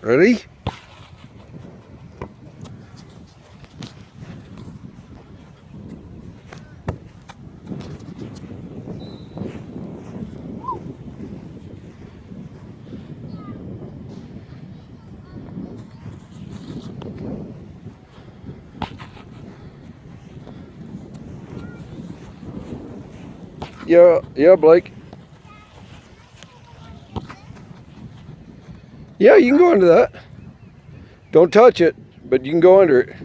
Ready? Yeah, Blake. Yeah, you can go under that. Don't touch it, but you can go under it.